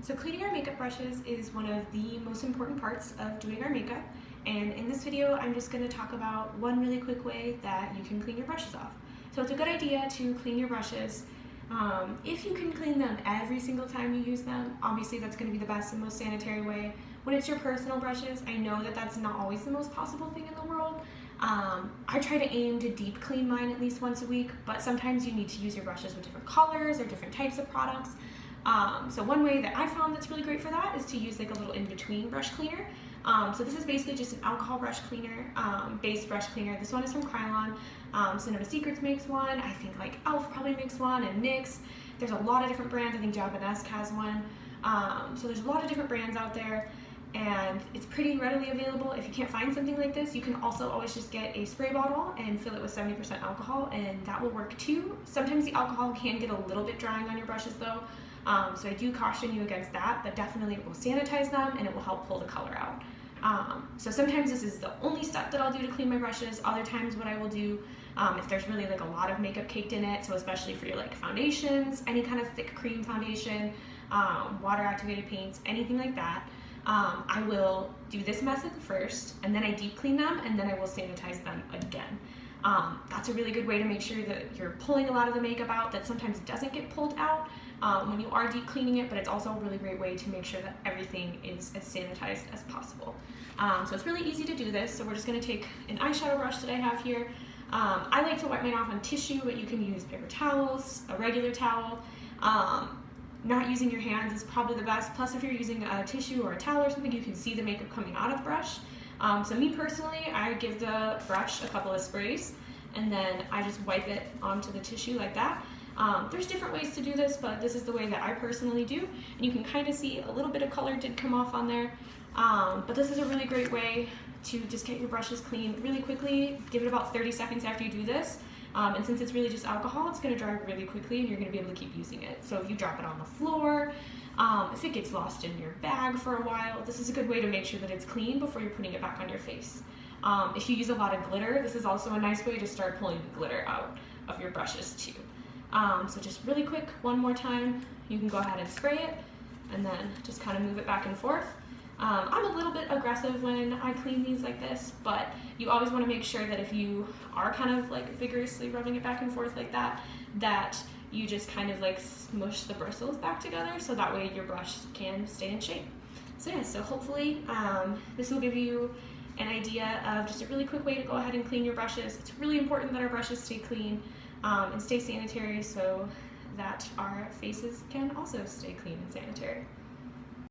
So cleaning our makeup brushes is one of the most important parts of doing our makeup, and in this video I'm just going to talk about one really quick way that you can clean your brushes off. So it's a good idea to clean your brushes. If you can clean them every single time you use them, obviously that's going to be the best and most sanitary way. When it's your personal brushes, I know that that's not always the most possible thing in the world. I try to aim to deep clean mine at least once a week, but sometimes you need to use your brushes with different colors or different types of products. So one way that I found that's really great for that is to use like a little in-between brush cleaner. So this is basically just an alcohol brush cleaner, base brush cleaner. This one is from Krylon. Cinema Secrets makes one. I think like e.l.f. probably makes one, and NYX. There's a lot of different brands. I think Japanesque has one. So there's a lot of different brands out there, and it's pretty readily available. If you can't find something like this, you can also always just get a spray bottle and fill it with 70% alcohol, and that will work too. Sometimes the alcohol can get a little bit drying on your brushes though. So I do caution you against that, but definitely it will sanitize them and it will help pull the color out. So sometimes this is the only step that I'll do to clean my brushes. Other times what I will do, if there's really like a lot of makeup caked in it, so especially for your like foundations, any kind of thick cream foundation, water activated paints, anything like that, I will do this method first, and then I deep clean them, and then I will sanitize them again. That's a really good way to make sure that you're pulling a lot of the makeup out that sometimes doesn't get pulled out when you are deep cleaning it, but it's also a really great way to make sure that everything is as sanitized as possible. So it's really easy to do this. So we're just going to take an eyeshadow brush that I have here. I like to wipe mine off on tissue, but you can use paper towels, a regular towel. Not using your hands is probably the best. Plus, if you're using a tissue or a towel or something, you can see the makeup coming out of the brush. So me personally, I give the brush a couple of sprays, and then I just wipe it onto the tissue like that. There's different ways to do this, but this is the way that I personally do. And you can kind of see a little bit of color did come off on there. But this is a really great way to just get your brushes clean really quickly. Give it about 30 seconds after you do this. And since it's really just alcohol, it's going to dry really quickly and you're going to be able to keep using it. So if you drop it on the floor, if it gets lost in your bag for a while, this is a good way to make sure that it's clean before you're putting it back on your face. If you use a lot of glitter, this is also a nice way to start pulling the glitter out of your brushes too. So just really quick, one more time, you can go ahead and spray it and then just kind of move it back and forth. I'm a little bit aggressive when I clean these like this, but you always want to make sure that if you are kind of like vigorously rubbing it back and forth like that, that you just kind of like smush the bristles back together so that way your brush can stay in shape. So yeah, so hopefully this will give you an idea of just a really quick way to go ahead and clean your brushes. It's really important that our brushes stay clean and stay sanitary so that our faces can also stay clean and sanitary.